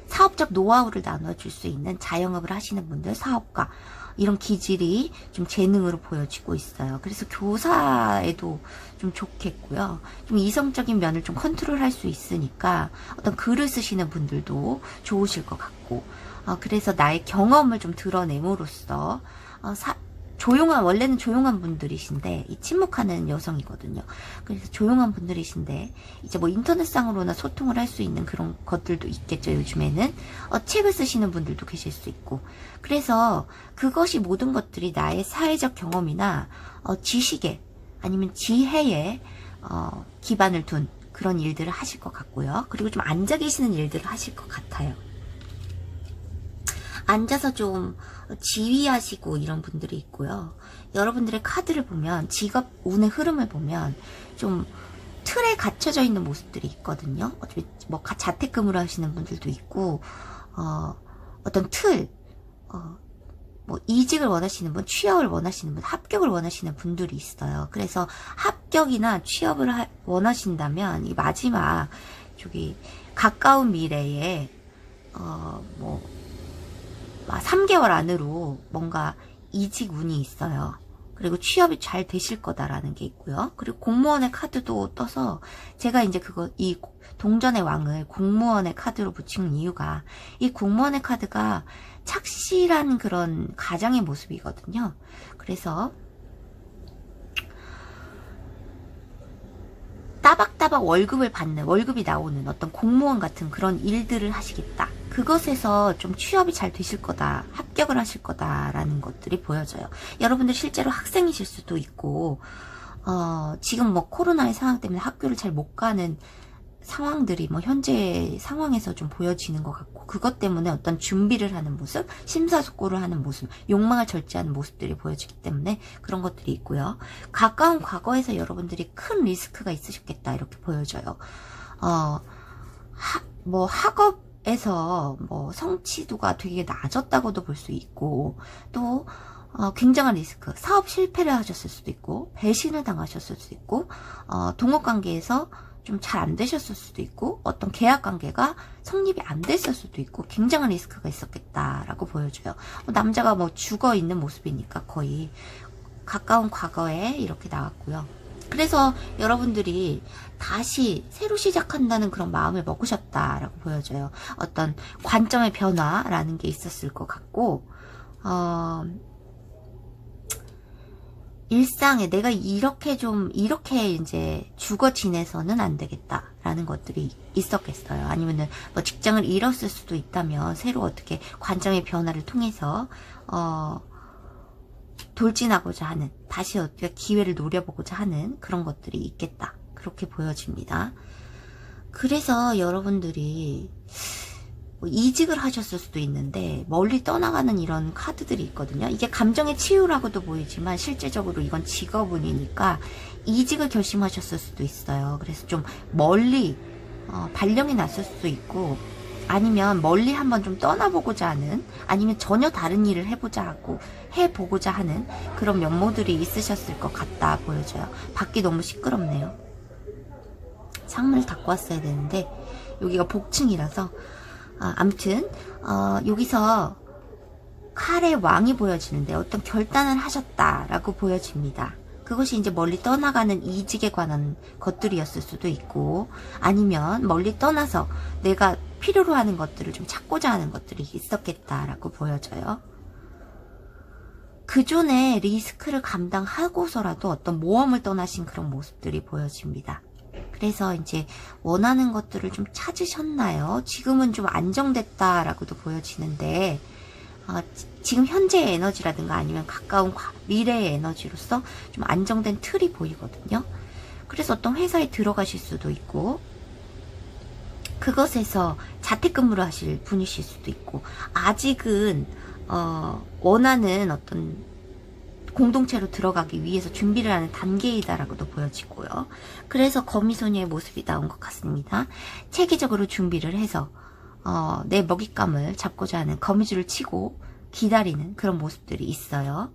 사업적 노하우를 나눠줄 수 있는 자영업을 하시는 분들, 사업가, 이런 기질이 좀 재능으로 보여지고 있어요. 그래서 교사에도 좀 좋겠고요. 좀 이성적인 면을 좀 컨트롤할 수 있으니까 어떤 글을 쓰시는 분들도 좋으실 것 같고, 그래서 나의 경험을 좀 드러냄으로써 원래는 조용한 분들이신데, 이 침묵하는 여성이거든요. 그래서 조용한 분들이신데 이제 뭐 인터넷상으로나 소통을 할 수 있는 그런 것들도 있겠죠. 요즘에는 책을 쓰시는 분들도 계실 수 있고, 그래서 그것이 모든 것들이 나의 사회적 경험이나 지식에 아니면 지혜에 기반을 둔 그런 일들을 하실 것 같고요. 그리고 좀 앉아 계시는 일들을 하실 것 같아요. 앉아서 좀 지휘하시고 이런 분들이 있고요. 여러분들의 카드를 보면, 직업 운의 흐름을 보면 좀 틀에 갇혀져 있는 모습들이 있거든요. 뭐 자택근무를 하시는 분들도 있고, 어떤 틀, 뭐 이직을 원하시는 분, 취업을 원하시는 분, 합격을 원하시는 분들이 있어요. 그래서 합격이나 취업을 원하신다면 이 마지막 저기 가까운 미래에 뭐 3개월 안으로 뭔가 이직 운이 있어요. 그리고 취업이 잘 되실 거다라는 게 있고요. 그리고 공무원의 카드도 떠서, 제가 이제 이 동전의 왕을 공무원의 카드로 붙인 이유가, 이 공무원의 카드가 착실한 그런 가장의 모습이거든요. 그래서 따박따박 월급이 나오는 어떤 공무원 같은 그런 일들을 하시겠다. 그것에서 좀 취업이 잘 되실 거다, 합격을 하실 거다라는 것들이 보여져요. 여러분들 실제로 학생이실 수도 있고, 지금 뭐 코로나의 상황 때문에 학교를 잘 못 가는 상황들이 뭐 현재 상황에서 좀 보여지는 것 같고, 그것 때문에 어떤 준비를 하는 모습, 심사숙고를 하는 모습, 욕망을 절제하는 모습들이 보여지기 때문에 그런 것들이 있고요. 가까운 과거에서 여러분들이 큰 리스크가 있으셨겠다, 이렇게 보여져요. 뭐 학업에서 뭐 성취도가 되게 낮았다고도 볼 수 있고, 또 굉장한 리스크, 사업 실패를 하셨을 수도 있고, 배신을 당하셨을 수도 있고, 동업관계에서 좀 잘 안 되셨을 수도 있고, 어떤 계약 관계가 성립이 안 됐을 수도 있고, 굉장한 리스크가 있었겠다라고 보여줘요. 남자가 뭐 죽어 있는 모습이니까 거의 가까운 과거에 이렇게 나왔고요. 그래서 여러분들이 다시 새로 시작한다는 그런 마음을 먹으셨다라고 보여져요. 어떤 관점의 변화라는 게 있었을 것 같고, 일상에 내가 이렇게 이제 죽어 지내서는 안 되겠다라는 것들이 있었겠어요. 아니면은 뭐 직장을 잃었을 수도 있다면 새로 어떻게 관점의 변화를 통해서 돌진하고자 하는, 다시 어떻게 기회를 노려보고자 하는 그런 것들이 있겠다. 그렇게 보여집니다. 그래서 여러분들이 이직을 하셨을 수도 있는데 멀리 떠나가는 이런 카드들이 있거든요. 이게 감정의 치유라고도 보이지만 실제적으로 이건 직업운이니까 이직을 결심하셨을 수도 있어요. 그래서 좀 멀리 발령이 났을 수도 있고, 아니면 멀리 한번 좀 떠나보고자 하는, 아니면 전혀 다른 일을 해보고자 하는 그런 면모들이 있으셨을 것 같다 보여져요. 밖이 너무 시끄럽네요. 창문을 닫고 왔어야 되는데 여기가 복층이라서 아무튼 여기서 칼의 왕이 보여지는데 어떤 결단을 하셨다라고 보여집니다. 그것이 이제 멀리 떠나가는 이직에 관한 것들이었을 수도 있고, 아니면 멀리 떠나서 내가 필요로 하는 것들을 좀 찾고자 하는 것들이 있었겠다라고 보여져요. 그전에 리스크를 감당하고서라도 어떤 모험을 떠나신 그런 모습들이 보여집니다. 그래서 이제 원하는 것들을 좀 찾으셨나요? 지금은 좀 안정됐다라고도 보여지는데, 지금 현재의 에너지라든가 아니면 가까운 미래의 에너지로서 좀 안정된 틀이 보이거든요. 그래서 어떤 회사에 들어가실 수도 있고, 그것에서 자택근무를 하실 분이실 수도 있고, 아직은 원하는 어떤 공동체로 들어가기 위해서 준비를 하는 단계이다라고도 보여지고요. 그래서 거미소녀의 모습이 나온 것 같습니다. 체계적으로 준비를 해서 내 먹잇감을 잡고자 하는, 거미줄을 치고 기다리는 그런 모습들이 있어요.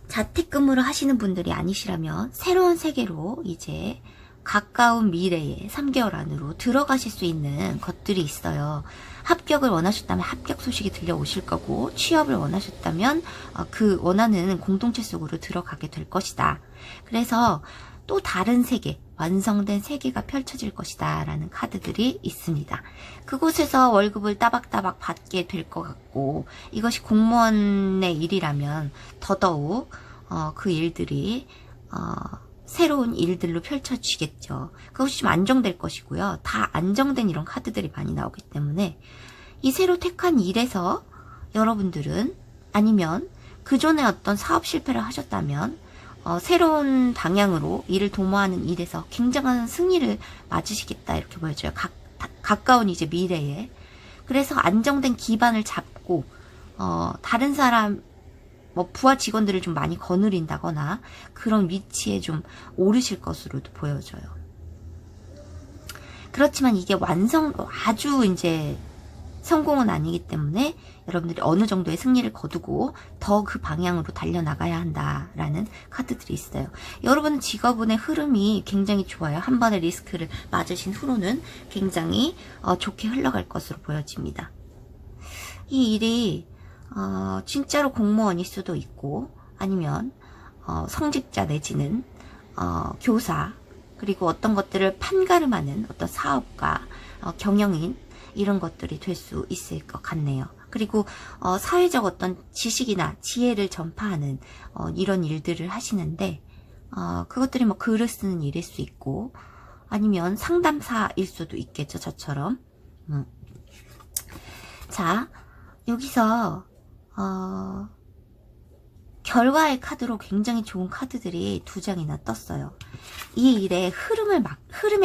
자택근무를 하시는 분들이 아니시라면 새로운 세계로 이제 가까운 미래에 3개월 안으로 들어가실 수 있는 것들이 있어요. 합격을 원하셨다면 합격 소식이 들려오실 거고, 취업을 원하셨다면 그 원하는 공동체 속으로 들어가게 될 것이다. 그래서 또 다른 세계, 완성된 세계가 펼쳐질 것이다 라는 카드들이 있습니다. 그곳에서 월급을 따박따박 받게 될 것 같고, 이것이 공무원의 일이라면 더더욱 그 일들이 새로운 일들로 펼쳐지겠죠. 그것이 좀 안정될 것이고요. 다 안정된 이런 카드들이 많이 나오기 때문에 이 새로 택한 일에서 여러분들은, 아니면 그전에 어떤 사업 실패를 하셨다면 새로운 방향으로 일을 도모하는 일에서 굉장한 승리를 맞으시겠다 이렇게 보여져요. 가까운 이제 미래에. 그래서 안정된 기반을 잡고 다른 사람, 뭐 부하 직원들을 좀 많이 거느린다거나 그런 위치에 좀 오르실 것으로도 보여져요. 그렇지만 이게 아주 이제 성공은 아니기 때문에 여러분들이 어느 정도의 승리를 거두고 더 그 방향으로 달려나가야 한다라는 카드들이 있어요. 여러분 직업운의 흐름이 굉장히 좋아요. 한 번의 리스크를 맞으신 후로는 굉장히 좋게 흘러갈 것으로 보여집니다. 이 일이 진짜로 공무원일 수도 있고, 아니면 성직자 내지는 교사, 그리고 어떤 것들을 판가름하는 어떤 사업가, 경영인, 이런 것들이 될 수 있을 것 같네요. 그리고 사회적 어떤 지식이나 지혜를 전파하는 이런 일들을 하시는데, 그것들이 뭐 글을 쓰는 일일 수 있고, 아니면 상담사일 수도 있겠죠, 저처럼. 자, 여기서 결과의 카드로 굉장히 좋은 카드들이 2장이나 떴어요. 이 일의 흐름에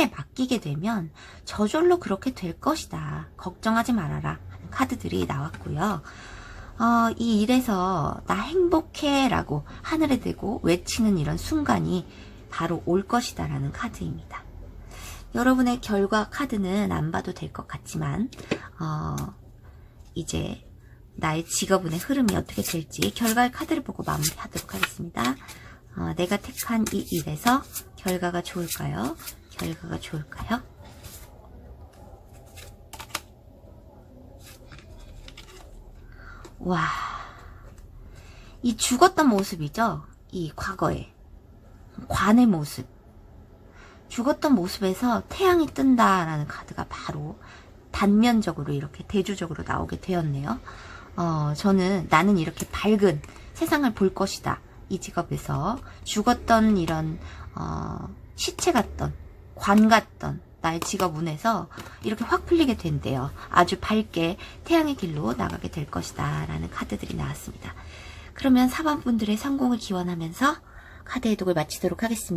맡기게 되면 저절로 그렇게 될 것이다. 걱정하지 말아라. 하는 카드들이 나왔고요. 이 일에서 나 행복해 라고 하늘에 대고 외치는 이런 순간이 바로 올 것이다 라는 카드입니다. 여러분의 결과 카드는 안 봐도 될 것 같지만 이제 나의 직업운의 흐름이 어떻게 될지 결과의 카드를 보고 마무리하도록 하겠습니다. 내가 택한 이 일에서 결과가 좋을까요? 결과가 좋을까요? 와, 이 죽었던 모습이죠? 이 과거의 관의 모습. 죽었던 모습에서 태양이 뜬다라는 카드가 바로 단면적으로 이렇게 대조적으로 나오게 되었네요. 저는 나는 이렇게 밝은 세상을 볼 것이다. 이 직업에서 죽었던 이런 시체 같던 관 같던 나의 직업운에서 이렇게 확 풀리게 된대요. 아주 밝게 태양의 길로 나가게 될 것이다 라는 카드들이 나왔습니다. 그러면 4번 분들의 성공을 기원하면서 카드 해독을 마치도록 하겠습니다.